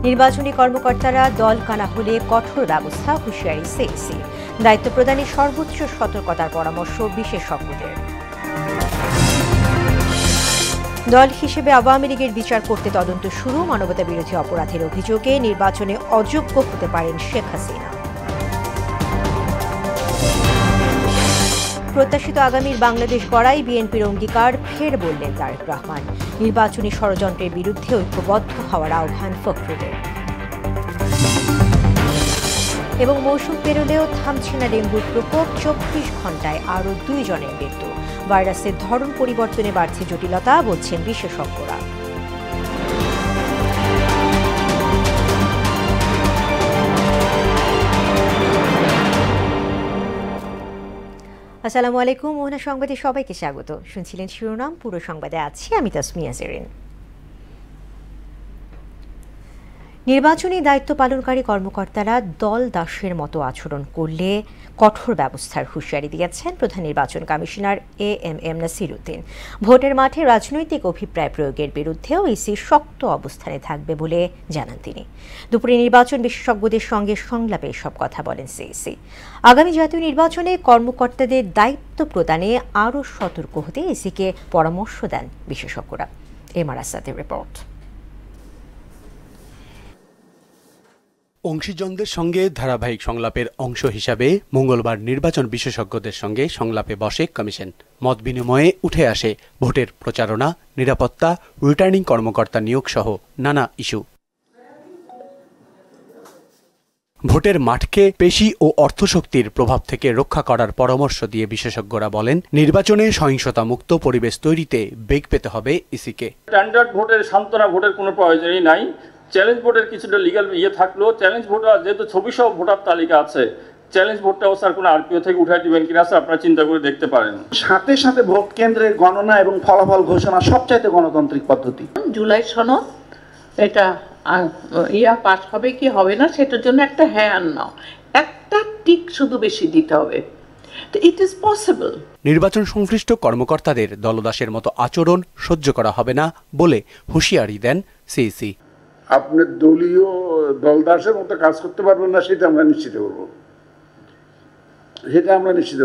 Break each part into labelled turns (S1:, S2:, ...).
S1: নির্বাচনী কর্মকর্তারা দল কানা হলে কঠোর ব্যবস্থা, হুঁশিয়ারি সিইসি। দায়িত্ব প্রদানে সর্বোচ্চ সতর্কতার পরামর্শ বিশেষজ্ঞদের। দল হিসেবে আওয়ামী লীগের বিচার করতে তদন্ত শুরু, মানবতা বিরোধী অপরাধের অভিযোগে নির্বাচনে অযোগ্য হতে পারেন শেখ হাসিনা। প্রত্যাশিত আগামীর বাংলাদেশ গড়াই বিএনপির অঙ্গীকার, ফের বললেন তারেক রহমান। নির্বাচনী ষড়যন্ত্রের বিরুদ্ধে ঐক্যবদ্ধ হওয়ার আহ্বান ফখরুলের। এবং মৌসুম পেরোলেও থামছে না ডেঙ্গুর প্রকোপ, 24 ঘণ্টায় আরও 2 জনের মৃত্যু। ভাইরাসের ধরন পরিবর্তনে বাড়ছে জটিলতা, বলছেন বিশেষজ্ঞরা। আসসালামু আলাইকুম, মোহনা সংবাদে সবাইকে স্বাগত। শুনছিলেন শিরোনাম, পুরো সংবাদে আছি আমি তাসমিয়া জেরিন। নির্বাচনী দায়িত্ব পালনকারী কর্মকর্তারা দল দাসের মতো আচরণ করলে কঠোর ব্যবস্থার হুঁশিয়ারি দিয়েছেন প্রধান নির্বাচন কমিশনার এএমএম নাসির উদ্দিন। ভোটের মাঠে রাজনৈতিক অভিপ্রায় প্রয়োগের বিরুদ্ধেও ইসি শক্ত অবস্থানে থাকবে বলে জানান তিনি। দুপুরে নির্বাচন বিশেষজ্ঞদের সঙ্গে সংলাপে এসব কথা বলেন সিইসি। আগামী জাতীয় নির্বাচনে কর্মকর্তাদের দায়িত্ব প্রদানে আরও সতর্ক হতে ইসিকে পরামর্শ দেন বিশেষজ্ঞরা। এমআর আসাদের রিপোর্ট।
S2: অংশীজনদের সঙ্গে ধারাবাহিক সংলাপের অংশ হিসাবে মঙ্গলবার নির্বাচন বিশেষজ্ঞদের সঙ্গে সংলাপে বসে কমিশন। মত বিনিময়ে উঠে আসে ভোটের প্রচারণা, নিরাপত্তা, রিটার্নিং কর্মকর্তা নিয়োগ সহ নানা ইস্যু। ভোটের মাঠকে পেশি ও অর্থশক্তির প্রভাব থেকে রক্ষা করার পরামর্শ দিয়ে বিশেষজ্ঞরা বলেন, নির্বাচনে সহিংসতা মুক্ত পরিবেশ তৈরিতে বেগ পেতে হবে ইসিকে।
S3: স্ট্যান্ডার্ড ভোটের, সান্ত্বনা ভোটের কোনো প্রয়োজনই নাই। চ্যালেঞ্জ ভোটের কিছুটা লিগ্যাল থাকলেও চ্যালেঞ্জ ভোট, যেহেতু 2600 ভোটার তালিকা আছে, চ্যালেঞ্জ ভোটটাও স্যার কোনো আরপিও থেকে উঠাই দিবেন কিনা স্যার আপনারা চিন্তা করে দেখতে পারেন।
S4: সাথে সাথে ভোট কেন্দ্রের গণনা এবং ফলাফল ঘোষণা সবচাইতে গণতান্ত্রিক পদ্ধতি।
S5: জুলাই সনদ এটা পাস হবে কি হবে না সেটার জন্য একটা হ্যাঁ আর না, একটা টিক শুধু বেশি দিতে হবে। তো ইট ইজ পসিবল।
S2: নির্বাচন সংশ্লিষ্ট কর্মকর্তাদের দলদাসের মতো আচরণ সহ্য করা হবে না বলে হুঁশিয়ারি দেন সিইসি।
S6: আপনি দলীয় দলদাসের মতো কাজ করতে পারবেন না, সেটা আমরা নিশ্চিত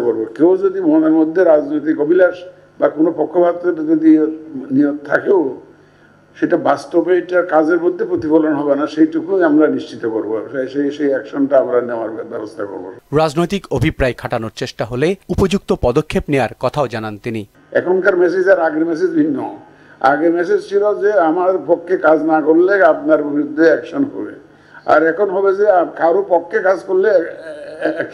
S6: করবো। কেউ যদি মনের মধ্যে রাজনৈতিক অভিলাষ বা কোনো পক্ষপাতের যদি নিয়ত থাকেও, সেটা বাস্তবে এটার কাজের মধ্যে প্রতিফলন হবে না, সেইটুকুই আমরা নিশ্চিত করবো। সেই অ্যাকশনটা আমরা নেওয়ার ব্যবস্থা করব।
S2: রাজনৈতিক অভিপ্রায় খাটানোর চেষ্টা হলে উপযুক্ত পদক্ষেপ নেওয়ার কথাও জানান তিনি।
S6: এখনকার মেসেজ আর আগের মেসেজ ভিন্ন। আগে মেসেজ ছিল যে আমার পক্ষে কাজ না করলে আপনার বিরুদ্ধে অ্যাকশন হবে, আর এখন হবে যে কারো পক্ষে কাজ করলে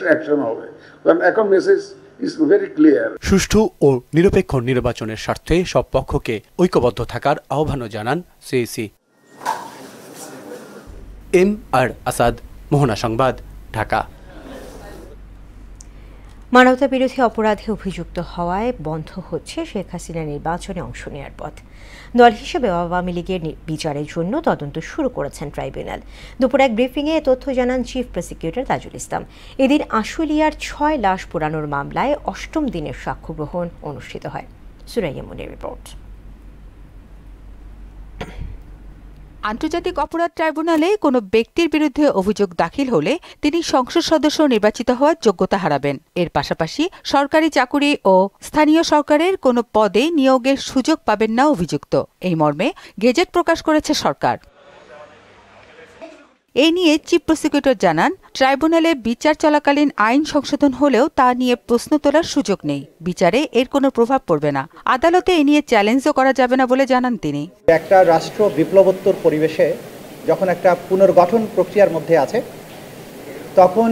S6: অ্যাকশন হবে। কারণ এখন মেসেজ ইজ ভেরি ক্লিয়ার।
S2: সুষ্ঠু ও নিরপেক্ষ নির্বাচনের স্বার্থে সব পক্ষকে ঐক্যবদ্ধ থাকার আহ্বানও জানান সিইসি। এমআর আসাদ, মোহনা সংবাদ, ঢাকা।
S1: মানবতা বিরোধী অপরাধে অভিযুক্ত হওয়ায় বন্ধ হচ্ছে শেখ হাসিনা নির্বাচনে অংশ নেওয়ার পথ। দল হিসেবে আওয়ামী লীগের বিচারের জন্য তদন্ত শুরু করেছেন ট্রাইব্যুনাল। দুপুর এক ব্রিফিংয়ে তথ্য জানান চিফ প্রসিকিউটর তাজুল ইসলাম। এদিন আশুলিয়ার 6 লাশ পোড়ানোর মামলায় 8ম দিনের সাক্ষ্য গ্রহণ অনুষ্ঠিত হয়। সুরাইয়া মুনের রিপোর্ট।
S7: আন্তর্জাতিক অপরাধ ট্রাইব্যুনালে কোনো ব্যক্তির বিরুদ্ধে অভিযোগ দাখিল হলে তিনি সংসদ সদস্য নির্বাচিত হওয়ার যোগ্যতা হারাবেন। এর পাশাপাশি সরকারি চাকুরি ও স্থানীয় সরকারের কোনো পদে নিয়োগের সুযোগ পাবেন না অভিযুক্ত। এই মর্মে গেজেট প্রকাশ করেছে সরকার। এ নিয়ে চিফ প্রসিকিউটর জানান, ট্রাইব্যুনালে বিচার চলাকালীন আইন সংশোধন হলেও তা নিয়ে প্রশ্ন তোলার সুযোগ নেই। বিচারে এর কোনো প্রভাব পড়বে না। আদালতে এ নিয়ে চ্যালেঞ্জও করা যাবে না বলে জানান তিনি।
S8: একটা রাষ্ট্র বিপ্লবোত্তর পরিবেশে যখন একটা পুনর্গঠন প্রক্রিয়ার মধ্যে আছে, তখন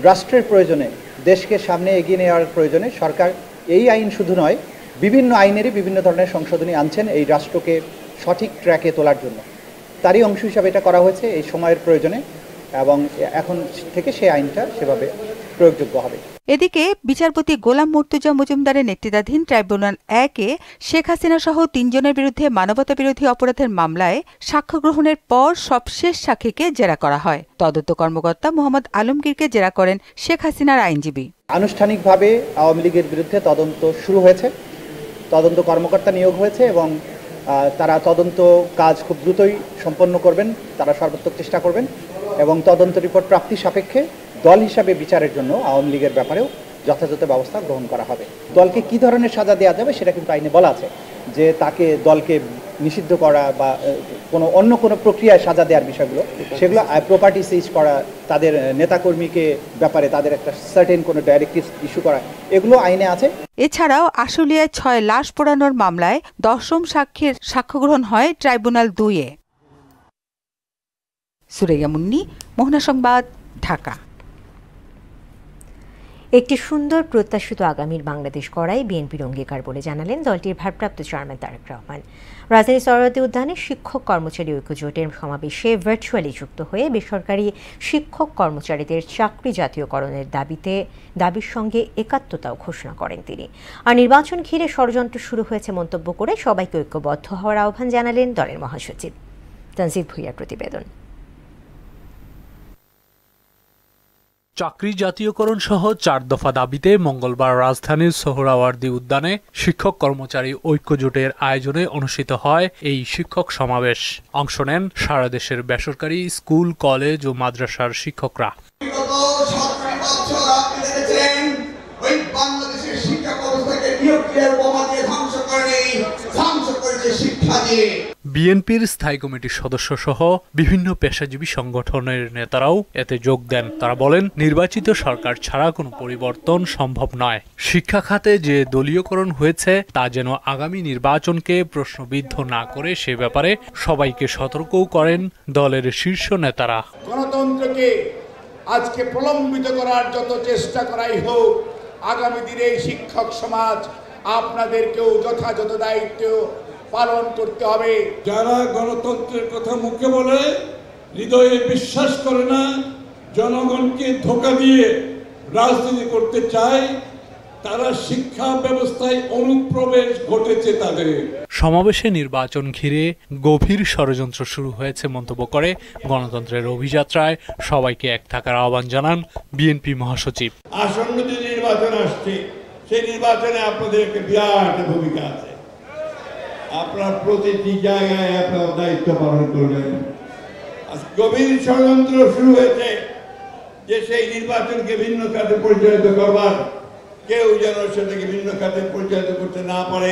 S8: রাষ্ট্রের প্রয়োজনে, দেশকে সামনে এগিয়ে নেওয়ার প্রয়োজনে সরকার এই আইন শুধু নয়, বিভিন্ন আইনেরই বিভিন্ন ধরনের সংশোধনী আনছেন এই রাষ্ট্রকে সঠিক ট্র্যাকে তোলার জন্য। তারই অংশ হিসাবে এটা করা হয়েছে এই সময়ের প্রয়োজনে, এবং এখন থেকে সেই আইনটা সেভাবে প্রয়োগযোগ্য হবে।
S7: এদিকে বিচারপতি গোলাম মুর্তুজা মজুমদারের নেতৃত্বাধীন ট্রাইব্যুনাল 1-এ শেখ হাসিনা সহ 3 জনের বিরুদ্ধে মানবতা বিরোধী অপরাধের মামলায় সাক্ষ্য গ্রহণের পর সবশেষ সাক্ষীকে জেরা করা হয়। তদন্ত কর্মকর্তা মোহাম্মদ আলমগীরকে জেরা করেন শেখ হাসিনার আইনজীবী।
S8: আনুষ্ঠানিকভাবে আওয়ামী লীগের বিরুদ্ধে তদন্ত শুরু হয়েছে, তদন্ত কর্মকর্তা নিয়োগ হয়েছে এবং তারা তদন্ত কাজ খুব দ্রুতই সম্পন্ন করবেন, তারা সর্বাত্মক চেষ্টা করবেন এবং তদন্ত রিপোর্ট প্রাপ্তি সাপেক্ষে দল হিসাবে বিচারের জন্য আওয়ামী লীগের ব্যাপারেও যথাযথ ব্যবস্থা গ্রহণ করা হবে। দলকে কি ধরনের সাজা দেওয়া যাবে সেটা কিন্তু আইনে বলা আছে, যে তাকে দলকে নিষিদ্ধ করা বা অন্য কোনো প্রক্রিয়ায় সাজা দেওয়ার বিষয়গুলো, সেগুলো প্রপার্টি সিজ করা, তাদের নেতাকর্মীকে ব্যাপারে তাদের একটা সার্টেন কোনো ডাইরেক্টিভ ইস্যু করা, এগুলো আইনে আছে।
S7: এছাড়াও আশুলিয়ায় 6 লাশ পোড়ানোর মামলায় 10ম সাক্ষীর সাক্ষ্য গ্রহণ হয় ট্রাইব্যুনাল 2-এ। সুরাইয়া মুন্নি, মোহনা সংবাদ, ঢাকা।
S1: একটি সুন্দর প্রত্যাশিত আগামীর বাংলাদেশ গড়াই বিএনপির অঙ্গীকার বলে জানালেন দলটির ভারপ্রাপ্ত চেয়ারম্যান তারেক রহমান। রাজধানী সরোয়ার্দী উদ্যানে শিক্ষক কর্মচারী ঐক্য জোটের সমাবেশে ভার্চুয়ালি যুক্ত হয়ে বেসরকারি শিক্ষক কর্মচারীদের চাকরি জাতীয়করণের দাবির সঙ্গে একাত্মতাও ঘোষণা করেন তিনি। আর নির্বাচন ঘিরে ষড়যন্ত্র শুরু হয়েছে মন্তব্য করে সবাইকে ঐক্যবদ্ধ হওয়ার আহ্বান জানালেন দলের মহাসচিব। তানজিদ ভুঁইয়ার প্রতিবেদন।
S9: চাকরি জাতীয়করণ সহ 4 দফা দাবিতে মঙ্গলবার রাজধানীর সোহরাওয়ার্দী উদ্যানে শিক্ষক কর্মচারী ঐক্য জোটের আয়োজনে অনুষ্ঠিত হয় এই শিক্ষক সমাবেশ। অংশ নেন সারা দেশের বেসরকারি স্কুল, কলেজ ও মাদ্রাসার শিক্ষকরা। বিএনপির স্থায়ী কমিটির সদস্য সহ বিভিন্ন পেশাজীবী সংগঠনের নেতারাও এতে যোগ দেন। তারা বলেন, নির্বাচিত সরকার ছাড়া কোনো পরিবর্তন সম্ভব নয়। শিক্ষা খাতে যে দলীয়করণ হয়েছে তা যেন আগামী নির্বাচনকে প্রশ্নবিদ্ধ না করে সে ব্যাপারে সবাইকে সতর্কও করেন দলের শীর্ষ নেতারা।
S10: গণতন্ত্রকে আজকে প্রলম্বিত করার যত চেষ্টা করাই হোক, আগামী দিনে শিক্ষক সমাজ আপনাদেরকেও যথাযথ দায়িত্ব পালন করতে হবে।
S11: যারা গণতন্ত্রের কথা মুখে বলে, হৃদয়ে বিশ্বাস করে না, জনগণকে ধোঁকা দিয়ে রাজনীতি করতে চায়, তারা শিক্ষা ব্যবস্থায় অনুপ্রবেশ ঘটেছে তাদের।
S9: সমাবেশে নির্বাচন ঘিরে গভীর ষড়যন্ত্র শুরু হয়েছে মন্তব্য করে গণতন্ত্রের অভিযাত্রায় সবাইকে এক থাকার আহ্বান জানান বিএনপি মহাসচিব।
S11: আসন্ন যে নির্বাচন আসছে, সেই নির্বাচনে আপনাদের একটা বিরাট ভূমিকা আছে। আপনার প্রতিটি জায়গায় আপনার দায়িত্ব পালন করবেন। গভীর ষড়যন্ত্র শুরু হয়েছে যে সেই নির্বাচনকে ভিন্ন খাতে পরিচালিত করবার, কেউ যেন সেটাকে ভিন্ন খাতে পরিচালিত করতে না পারে,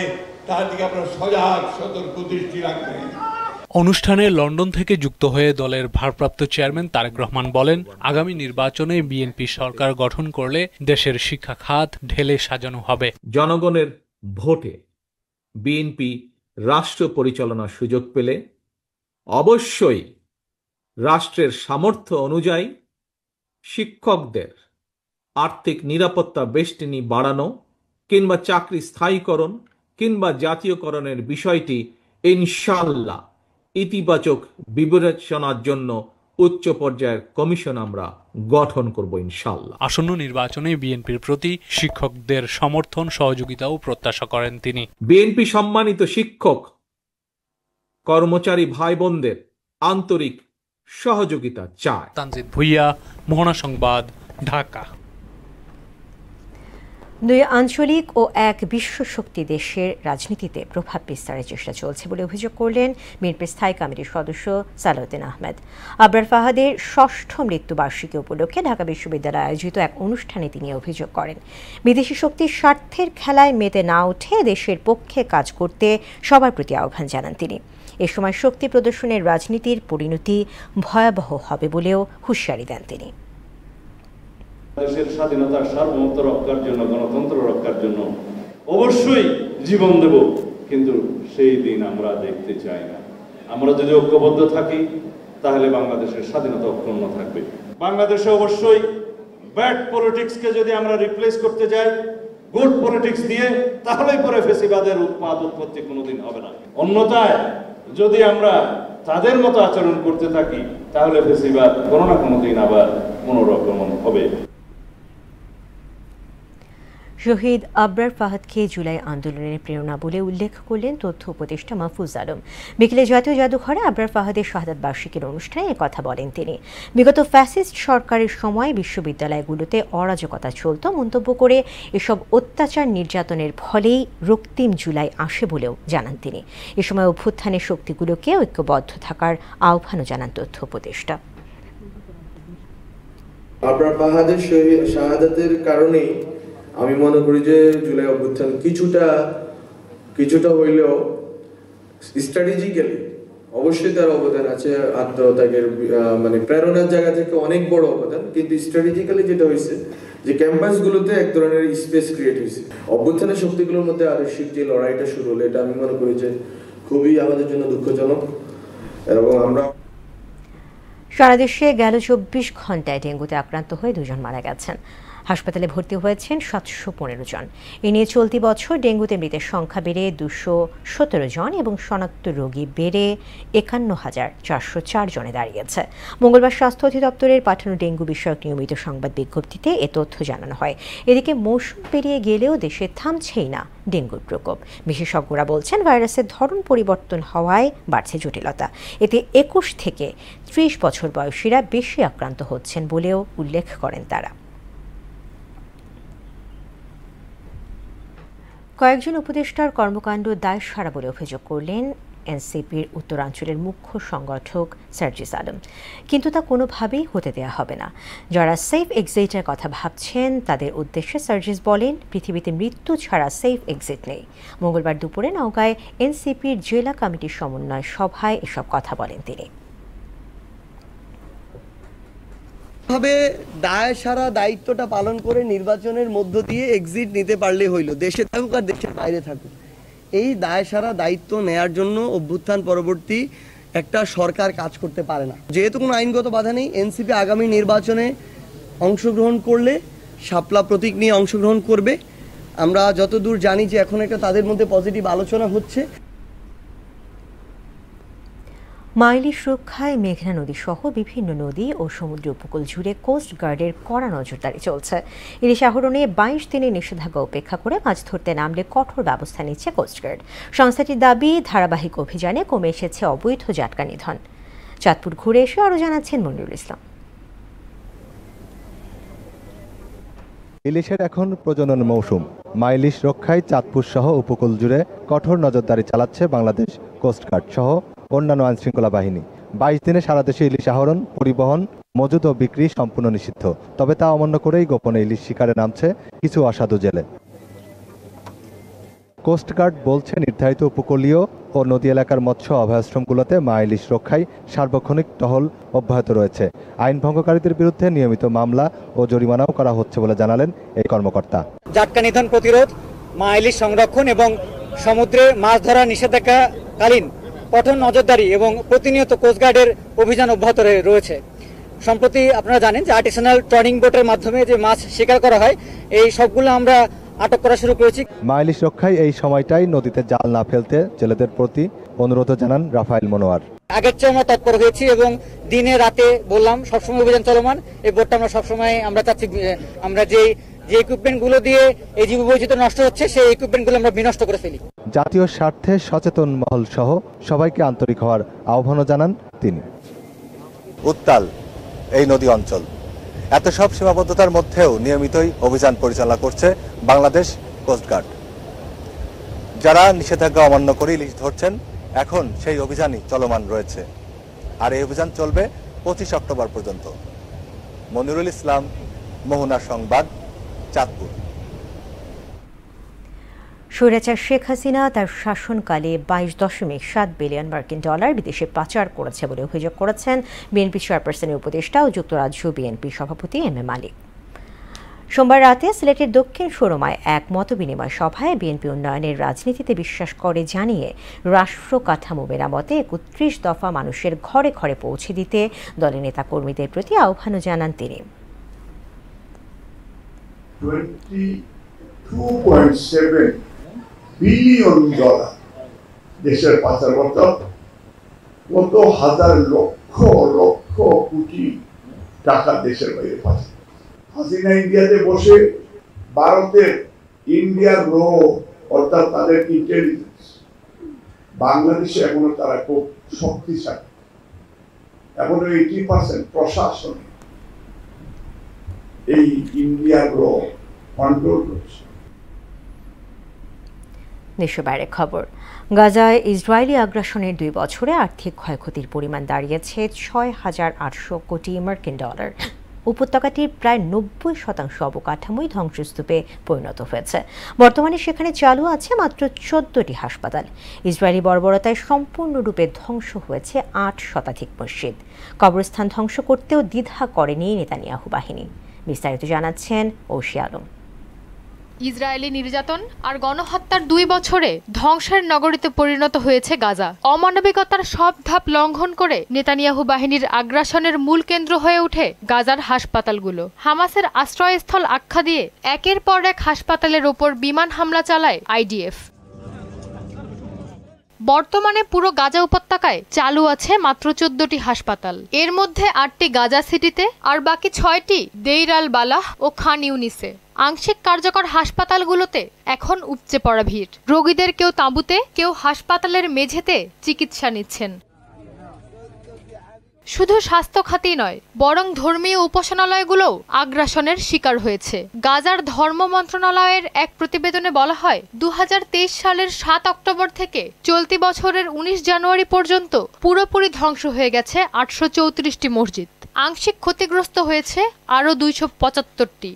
S11: তার দিকে আপনার সজাগ সতর্ক দৃষ্টি রাখবেন।
S9: অনুষ্ঠানে লন্ডন থেকে যুক্ত হয়ে দলের ভারপ্রাপ্ত চেয়ারম্যান তারেক রহমান বলেন, আগামী নির্বাচনে বিএনপি সরকার গঠন করলে দেশের শিক্ষা খাত ঢেলে সাজানো হবে।
S12: জনগণের ভোটে বিএনপি রাষ্ট্র পরিচালনার সুযোগ পেলে অবশ্যই রাষ্ট্রের সামর্থ্য অনুযায়ী শিক্ষকদের আর্থিক নিরাপত্তা বেষ্টনী বাড়ানো কিংবা চাকরি স্থায়ীকরণ কিংবা জাতীয়করণের বিষয়টি ইনশাআল্লাহ ইতিবাচক বিবেচনার জন্য উচ্চ পর্যায়ের কমিশন আমরা গঠন করব ইনশাআল্লাহ।
S9: আসন্ন নির্বাচনে বিএনপির প্রতি শিক্ষকদের সমর্থন সহযোগিতাও প্রত্যাশা করেন তিনি।
S12: বিএনপি সম্মানিত শিক্ষক কর্মচারী ভাই বোনদের আন্তরিক সহযোগিতা চায়।
S9: তানজিদ ভুঁইয়া, মোহনা সংবাদ, ঢাকা।
S1: 2 আঞ্চলিক ও এক বিশ্বশক্তি দেশের রাজনীতিতে প্রভাব বিস্তারের চেষ্টা চলছে বলে অভিযোগ করলেন বিএনপির স্থায়ী কমিটির সদস্য সালাউদ্দিন আহমেদ। আবরার ফাহাদের 6ষ্ঠ মৃত্যুবার্ষিকী উপলক্ষে ঢাকা বিশ্ববিদ্যালয়ে আয়োজিত এক অনুষ্ঠানে তিনি অভিযোগ করেন, বিদেশি শক্তির স্বার্থের খেলায় মেতে না উঠে দেশের পক্ষে কাজ করতে সবার প্রতি আহ্বান জানান তিনি। এ সময় শক্তি প্রদর্শনের রাজনীতির পরিণতি ভয়াবহ হবে বলেও হুঁশিয়ারি দেন তিনি।
S13: দেশের স্বাধীনতার সার্বভৌমত্ব রক্ষার জন্য, গণতন্ত্র রক্ষার জন্য অবশ্যই জীবন দেব, কিন্তু সেই দিন আমরা দেখতে চাই না। আমরা যদি ঐক্যবদ্ধ থাকি তাহলে বাংলাদেশের স্বাধীনতা অক্ষুণ্ণ থাকবে। বাংলাদেশে অবশ্যই ব্যাড পলিটিক্সকে যদি আমরা রিপ্লেস করতে যাই গুড পলিটিক্স দিয়ে, তাহলেই পরে ফেসিবাদের উৎপত্তি কোনোদিন হবে না। অন্যথায় যদি আমরা তাদের মতো আচরণ করতে থাকি তাহলে ফেসিবাদ কোনো না কোনো দিন আবার পুনরাগমন হবে।
S1: শহীদ আবরার ফাহাদকে জুলাই আন্দোলনের প্রেরণা বলে উল্লেখ করলেন তথ্য উপদেষ্টা মাহফুজ আলম। বিকেলে জাতীয় জাদুঘরে আবরার ফাহাদের শাহাদাত বার্ষিকীর অনুষ্ঠানে একথা বলেন তিনি। বিগত ফ্যাসিস্ট সরকারের সময় বিশ্ববিদ্যালয়গুলোতে অরাজকতা চলত মন্তব্য করে এসব অত্যাচার নির্যাতনের ফলেই রক্তিম জুলাই আসে বলেও জানান তিনি। এ সময় অভ্যুত্থানের শক্তিগুলোকে ঐক্যবদ্ধ থাকার আহ্বানও জানান তথ্য উপদেষ্টা।
S14: আবরার ফাহাদের শাহাদাতের কারণেই আমি মনে করি যে জুলাই অভ্যুত্থান কিছুটা হইলেও স্ট্র্যাটেজিক্যালি অবশ্যই তার অবদান আছে, আত্মত্যাগের মানে প্রেরণার জায়গা থেকে অনেক বড় অবদান, কিন্তু স্ট্র্যাটেজিক্যালি যেটা হয়েছে যে ক্যাম্পাসগুলোতে এক ধরনের স্পেস ক্রিয়েট হয়েছে। অভ্যুত্থানের শক্তিগুলোর মধ্যে আদর্শিক যে লড়াইটা শুরু হলো, এটা আমি মনে করি যে খুবই আমাদের জন্য দুঃখজনক। এবং আমরা
S1: সারা দেশে গেল 24 ঘন্টায় ডেঙ্গুতে আক্রান্ত হয়ে 2 জন মারা গেছেন। হাসপাতালে ভর্তি হয়েছেন 715 জন। এ নিয়ে চলতি বছর ডেঙ্গুতে মৃতের সংখ্যা বেড়ে 217 জন এবং শনাক্ত রোগী বেড়ে 51,404 জনে দাঁড়িয়েছে। মঙ্গলবার স্বাস্থ্য অধিদপ্তরের পাঠানো ডেঙ্গু বিষয়ক নিয়মিত সংবাদ বিজ্ঞপ্তিতে এ তথ্য জানানো হয়। এদিকে মৌসুম পেরিয়ে গেলেও দেশে থামছেই না ডেঙ্গুর প্রকোপ। বিশেষজ্ঞরা বলছেন ভাইরাসের ধরন পরিবর্তন হওয়ায় বাড়ছে জটিলতা। এতে 21 থেকে 30 বছর বয়সীরা বেশি আক্রান্ত হচ্ছেন বলেও উল্লেখ করেন তারা। কয়েকজন উপদেষ্টার কর্মকাণ্ড দায়সারা বলে অভিযোগ করলেন এনসিপির উত্তরাঞ্চলের মুখ্য সংগঠক সার্জিস আলম। কিন্তু তা কোনোভাবেই হতে দেওয়া হবে না। যারা সেফ এক্সিটের কথা ভাবছেন তাদের উদ্দেশ্যে সার্জিস বলেন, পৃথিবীতে মৃত্যু ছাড়া সেফ এক্সিট নেই। মঙ্গলবার দুপুরে নওগাঁয় এনসিপির জেলা কমিটির সমন্বয় সভায় এসব কথা বলেন তিনি।
S15: ভাবে দায় সারা দায়িত্বটা পালন করে নির্বাচনের মধ্য দিয়ে এক্সিট নিতে পারলে হইল, দেশে থাকুক আর দেশের বাইরে থাকুক। এই দায় সারা দায়িত্ব নেয়ার জন্য অভ্যুত্থান পরবর্তী একটা সরকার কাজ করতে পারে না। যেহেতু কোনো আইনগত বাধা নেই, এনসিপি আগামী নির্বাচনে অংশগ্রহণ করলে শাপলা প্রতীক নিয়ে অংশগ্রহণ করবে। আমরা যতদূর জানি যে এখন একটা তাদের মধ্যে পজিটিভ আলোচনা হচ্ছে।
S1: মাইলিশ রক্ষায় মেঘনা নদী সহ বিভিন্ন নদী ও সমুদ্র উপকূল জুড়ে কোস্ট গার্ডের কড়া নজরদারি চলছে। ইলিশ আহরণে 22 দিনের নিষেধাজ্ঞা উপেক্ষা করে মাছ ধরতে নামলে কঠোর ব্যবস্থা নিচ্ছে কোস্টগার্ড। সংস্থাটির দাবি, ধারাবাহিক অভিযানে কমে এসেছে অবৈধ জাটকা নিধন। চাঁদপুর ঘুরে এসে আরও জানাচ্ছেন মনিরুল ইসলাম।
S16: ইলিশের এখন প্রজনন মৌসুম। মাইলিশ রক্ষায় চাঁদপুর সহ উপকূল জুড়ে কঠোর নজরদারি চালাচ্ছে বাংলাদেশ কোস্টগার্ড সহ অন্যান্য আইনশৃঙ্খলা বাহিনী। 22 দিনে সারা দেশে ইলিশ আহরণ, পরিবহন, মজুত ও বিক্রি সম্পূর্ণ নিষিদ্ধ। তবে তা অমান্য করেই গোপনে ইলিশ শিকারে নামছে কিছু অসাধু জেলে। কোস্টগার্ড বলছে, নির্ধারিত উপকূলীয় ও নদী এলাকার মৎস্য অভয়াশ্রমগুলোতে মা ইলিশ রক্ষায় সার্বক্ষণিক টহল অব্যাহত রয়েছে। আইন ভঙ্গকারীদের বিরুদ্ধে নিয়মিত মামলা ও জরিমানাও করা হচ্ছে বলে জানালেন এই কর্মকর্তা।
S17: জাটকা নিধন প্রতিরোধ, মা ইলিশ সংরক্ষণ এবং সমুদ্রে মাছ ধরা নিষেধাজ্ঞাকালীন কঠোর নজরদারি এবং প্রতিনিয়ত কোস্টগার্ডের অভিযান অব্যাহত রয়েছে। সম্প্রতি আপনারা জানেন যে আর্টিসানাল ট্রলিং বোটের মাধ্যমে যে মাছ শিকার করা হয়, এই সবগুলো আমরা আটক করা শুরু করেছি। মা
S16: ইলিশ রক্ষায় এই সময়টাই নদীতে জাল না ফেলতে জেলেদের প্রতি অনুরোধ জানান রাফায়েল মনোয়ার।
S17: আগের চেয়ে আমরা তৎপর হয়েছি এবং দিনে রাতে বললাম সবসময় অভিযান চলমান। এই বোটটা আমরা সবসময় আমরা চাচ্ছি আমরা যে ইকুইপমেন্টগুলো দিয়ে এই জীববৈচিত্র্য নষ্ট হচ্ছে সেই ইকুইপমেন্টগুলো আমরা বিনষ্ট করে ফেলি।
S16: জাতীয় স্বার্থে সচেতন মহল সহ সবাইকে আন্তরিক হওয়ার আহ্বানও জানান তিনি।
S18: উত্তাল এই নদী অঞ্চল, এত সব সীমাবদ্ধতার মধ্যেও নিয়মিতই অভিযান পরিচালনা করছে বাংলাদেশ কোস্টগার্ড। যারা নিষেধাজ্ঞা অমান্য করে ইলিশ ধরছেন, এখন সেই অভিযানই চলমান রয়েছে। আর এই অভিযান চলবে 25 অক্টোবর পর্যন্ত। মনিরুল ইসলাম, মোহনার সংবাদ, চাঁদপুর।
S1: স্বৈরাচার শেখ হাসিনা তার শাসনকালে 22.7 বিলিয়ন মার্কিন ডলার বিদেশে পাচার করেছে বলে অভিযোগ করেছেন বিএনপি চেয়ারপারসনের উপদেষ্টা ও যুক্তরাজ্য বিএনপি সভাপতি এম এ মালিক। সোমবার রাতে সিলেটের দক্ষিণ সুরমায় এক মতবিনিময় সভায় বিএনপি উন্নয়নের রাজনীতিতে বিশ্বাস করে জানিয়ে রাষ্ট্র কাঠামো মেরামতে 31 দফা মানুষের ঘরে ঘরে পৌঁছে দিতে দলের নেতাকর্মীদের প্রতি আহ্বানও জানান তিনি।
S19: 22.7 বিলিয়ন ডলার দেশের পাচার করতে, কত হাজার লক্ষ লক্ষ কোটি টাকা দেশের বাইরে পাচার। হাসিনা ইন্ডিয়াতে বসে ভারতের ইন্ডিয়ার র অর্থাৎ তাদের ইন্টেলিজেন্স বাংলাদেশে এখনো তারা খুব শক্তিশালী, এখনো 80% প্রশাসন এই ইন্ডিয়ার র কন্ট্রোল করছে।
S1: দেশের বাইরে খবর, গাজায় ইসরায়েলি আগ্রাসনের 2 বছরে আর্থিক ক্ষয়ক্ষতির পরিমাণ দাঁড়িয়েছে 6,800 কোটি মার্কিন ডলার। উপত্যকাটির প্রায় 90% অবকাঠামোই ধ্বংসস্তূপে পরিণত হয়েছে। বর্তমানে সেখানে চালু আছে মাত্র 14টি হাসপাতাল। ইসরায়েলি বর্বরতায় সম্পূর্ণরূপে ধ্বংস হয়েছে 8 শতাধিক মসজিদ। কবরস্থান ধ্বংস করতেও দ্বিধা করেনি নেতানিয়াহু বাহিনী। বিস্তারিত জানাচ্ছেন ঐশী আলম।
S20: ইসরায়েলি নির্যাতন আর গণহত্যার 2 বছরে ধ্বংসের নগরীতে পরিণত হয়েছে গাজা। অমানবিকতার সব ধাপ লঙ্ঘন করে নেতানিয়াহু বাহিনীর আগ্রাসনের মূল কেন্দ্র হয়ে ওঠে গাজার হাসপাতালগুলো। হামাসের আশ্রয়স্থল আখ্যা দিয়ে একের পর এক হাসপাতালের ওপর বিমান হামলা চালায় আইডিএফ। বর্তমানে পুরো গাজা উপত্যকায় চালু আছে মাত্র 14টি হাসপাতাল। এর মধ্যে 8টি গাজা সিটিতে আর বাকি 6টি দেইর আল বালাহ ও খান ইউনিসে। আংশিক কার্যকর হাসপাতালগুলোতে এখন উপচে পড়া ভিড়। রোগীদের কেউ তাঁবুতে, কেউ হাসপাতালের মেঝেতে চিকিৎসা নিচ্ছেন। শুধু স্বাস্থ্য খাতেই নয়, বরং ধর্মীয় উপাসনালয়গুলোও আগ্রাসনের শিকার হয়েছে। গাজার ধর্ম মন্ত্রণালয়ের এক প্রতিবেদনে বলা হয়, 2023 সালের 7 অক্টোবর থেকে চলতি বছরের 19 জানুয়ারি পর্যন্ত পুরোপুরি ধ্বংস হয়ে গেছে 834টি মসজিদ। আংশিক ক্ষতিগ্রস্ত হয়েছে আরও 275টি।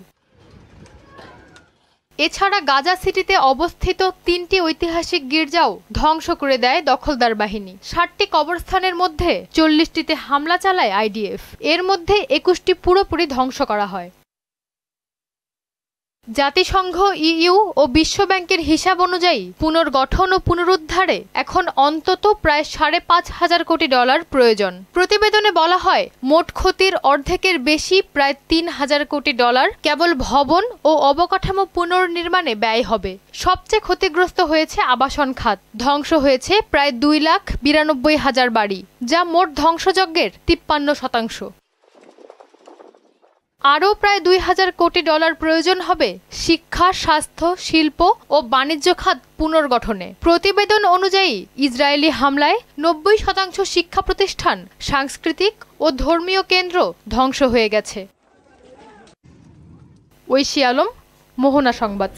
S20: এছাড়া গাজা সিটিতে অবস্থিত 3টি ঐতিহাসিক গির্জাও ধ্বংস করে দেয় দখলদার বাহিনী। 60টি কবরস্থানের মধ্যে 40টিতে হামলা চালায় আইডিএফ। এর মধ্যে 21টি পুরোপুরি ধ্বংস করা হয়। জাতিসংঘ, ইইউ ও বিশ্বব্যাংকের হিসাব অনুযায়ী পুনর্গঠন ও পুনরুদ্ধারে এখন অন্তত প্রায় 5,500 কোটি ডলার প্রয়োজন। প্রতিবেদনে বলা হয়, মোট ক্ষতির অর্ধেকের বেশি প্রায় 3,000 কোটি ডলার কেবল ভবন ও অবকাঠামো পুনর্নির্মাণে ব্যয় হবে। সবচেয়ে ক্ষতিগ্রস্ত হয়েছে আবাসন খাত। ধ্বংস হয়েছে প্রায় 2,92,000 বাড়ি, যা মোট ধ্বংসযজ্ঞের 53%। আরও প্রায় 2,000 কোটি ডলার প্রয়োজন হবে শিক্ষা, স্বাস্থ্য, শিল্প ও বাণিজ্য খাত পুনর্গঠনে। প্রতিবেদন অনুযায়ী ইসরায়েলি হামলায় 90% শিক্ষা প্রতিষ্ঠান, সাংস্কৃতিক ও ধর্মীয় কেন্দ্র ধ্বংস হয়ে গেছে। ঐশী আলম, মোহনা সংবাদ।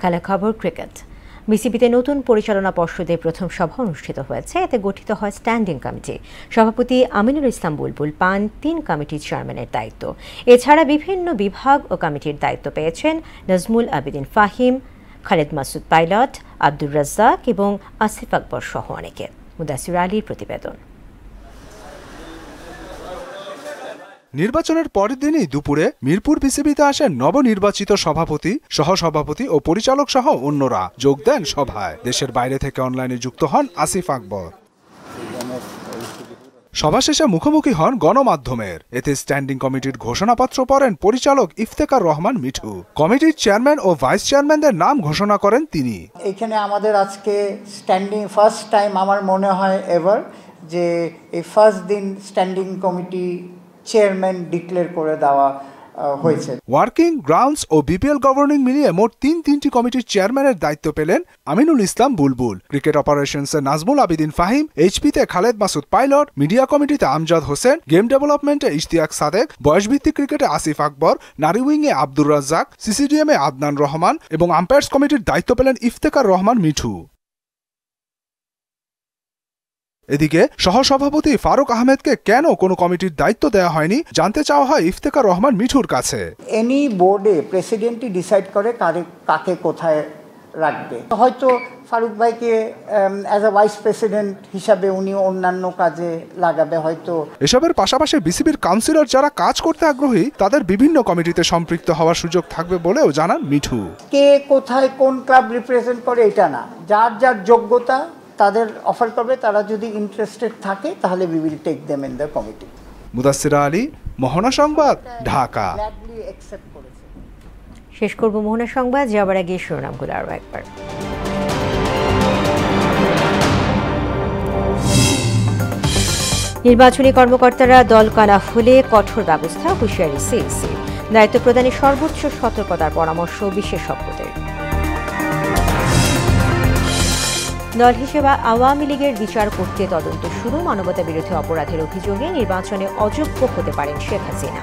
S1: খেলা খবর, ক্রিকেট। বিসিবিতে নতুন পরিচালনা পর্ষদের প্রথম সভা অনুষ্ঠিত হয়েছে। এতে গঠিত হয় স্ট্যান্ডিং কমিটি। সভাপতি আমিনুল ইসলাম বুলবুল পান 3 কমিটির চেয়ারম্যানের দায়িত্ব। এছাড়া বিভিন্ন বিভাগ ও কমিটির দায়িত্ব পেয়েছেন নাজমুল আবেদিন ফাহিম, খালেদ মাসুদ পাইলট, আব্দুর রাজ্জাক এবং আসিফ আকবর সহ অনেকে। মুদাসির আলীর প্রতিবেদন।
S21: নির্বাচনের পরের দিনই দুপুরে মিরপুর বিসিবিতে আসেন নবনির্বাচিত সভাপতি, সহসভাপতি ও পরিচালক সহ অন্যরা। যোগ দেন সভায়। দেশের বাইরে থেকে অনলাইনে যুক্ত হন আসিফ আকবর। সভা শেষে মুখোমুখি হন গণমাধ্যমের। এতে স্ট্যান্ডিং কমিটির ঘোষণাপত্র পড়েন পরিচালক ইফতেখার রহমান মিঠু। কমিটির চেয়ারম্যান ও ভাইস চেয়ারম্যানদের নাম ঘোষণা করেন তিনি।
S22: এখানে আমাদের আজকে স্ট্যান্ডিং ফার্স্ট টাইম আমার মনে হয় এভার যে এই ফার্স্ট দিন স্ট্যান্ডিং কমিটি চেয়ারম্যান ডিক্লেয়ার করে দেওয়া হয়েছে।
S21: ওয়ার্কিং, গ্রাউন্ডস ও বিপিএল গভর্নিং মিলিয়ে মোট 3টি কমিটির চেয়ারম্যানের দায়িত্ব পেলেন আমিনুল ইসলাম বুলবুল। ক্রিকেট অপারেশনসে নাজমুল আবেদিন ফাহিম, এইচপিতে খালেদ মাসুদ পাইলট, মিডিয়া কমিটিতে আমজাদ হোসেন, গেম ডেভেলপমেন্টে ইশতিয়াক সাদেক, বয়সভিত্তিক ক্রিকেটে আসিফ আকবর, নারী উইংয়ে আব্দুর রাজ্জাক, সিসিডিএমে আদনান রহমান এবং আম্পায়ার্স কমিটির দায়িত্ব পেলেন ইফতেখার রহমান মিঠু। এদিকে সহসভাপতি ফারুক আহমেদকে কেন কোনো কমিটির দায়িত্ব দেওয়া হয়নি জানতে চাওয়া হয় ইফতেখার রহমান মিঠুর কাছে।
S22: এনি বোর্ডে প্রেসিডেন্টই ডিসাইড করে কাকে কোথায় রাখবে। হয়তো ফারুক ভাইকে অ্যাজ আ ভাইস প্রেসিডেন্ট হিসাবে উনি অন্যান্য কাজে লাগাবে হয়তো।
S21: এসবের পাশাপাশি বিসিবির কাউন্সিলর যারা কাজ করতে আগ্রহী তাদের বিভিন্ন কমিটিতে সম্পৃক্ত হওয়ার সুযোগ থাকবে বলেও জানান মিঠু।
S22: কে কোথায় কোন ক্লাব রিপ্রেজেন্ট করে এটা না, যার যার যোগ্যতা তাদের অফার করবে। তারা যদি ইন্টারেস্টেড থাকে তাহলে we will take them in the committee.
S21: Mudassir Ali, Mohona Sangbad, Dhaka.
S1: শেষ করব মোহনা সংবাদ, যাবার আগে শিরোনামগুলো আরও একবার। নির্বাচনী কর্মকর্তারা দল কানা হলে কঠোর ব্যবস্থা, হুঁশিয়ারি সিইসি। দায়িত্ব প্রদানে সর্বোচ্চ সতর্কতার পরামর্শ বিশেষজ্ঞদের। দল হিসেবে আওয়ামী লীগের বিচার করতে তদন্ত শুরু, মানবতা বিরোধী অপরাধের অভিযোগে নির্বাচনে অযোগ্য হতে পারেন শেখ হাসিনা।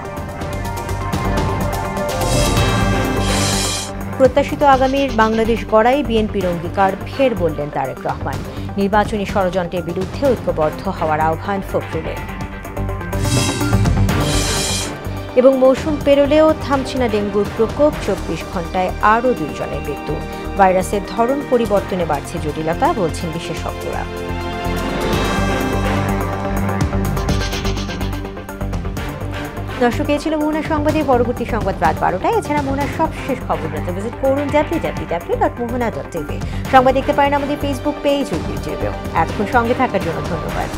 S1: প্রত্যাশিত আগামীর বাংলাদেশ গড়াই বিএনপির অঙ্গীকার ফের বললেন তারেক রহমান। নির্বাচনী ষড়যন্ত্রের বিরুদ্ধে ঐক্যবদ্ধ হওয়ার আহ্বান ফখরুলের। এবং মৌসুম পেরোলেও থামছে না ডেঙ্গুর প্রকোপ, 24 ঘন্টায় আরও 2 জনের মৃত্যু। ভাইরাসের ধরন পরিবর্তনে বাড়ছে জটিলতা, বলছেন বিশেষজ্ঞরা। দর্শক, এই ছিল মোহনা সংবাদে। পরবর্তী সংবাদ রাত 12টায়। এছাড়া মোহনার সবশেষ খবর জানতে ভিজিট করুন www.mohana.tv। সংবাদ দেখতে পারেন আমাদের ফেসবুক পেজ ও ইউটিউবেও। এতক্ষণ সঙ্গে থাকার জন্য ধন্যবাদ।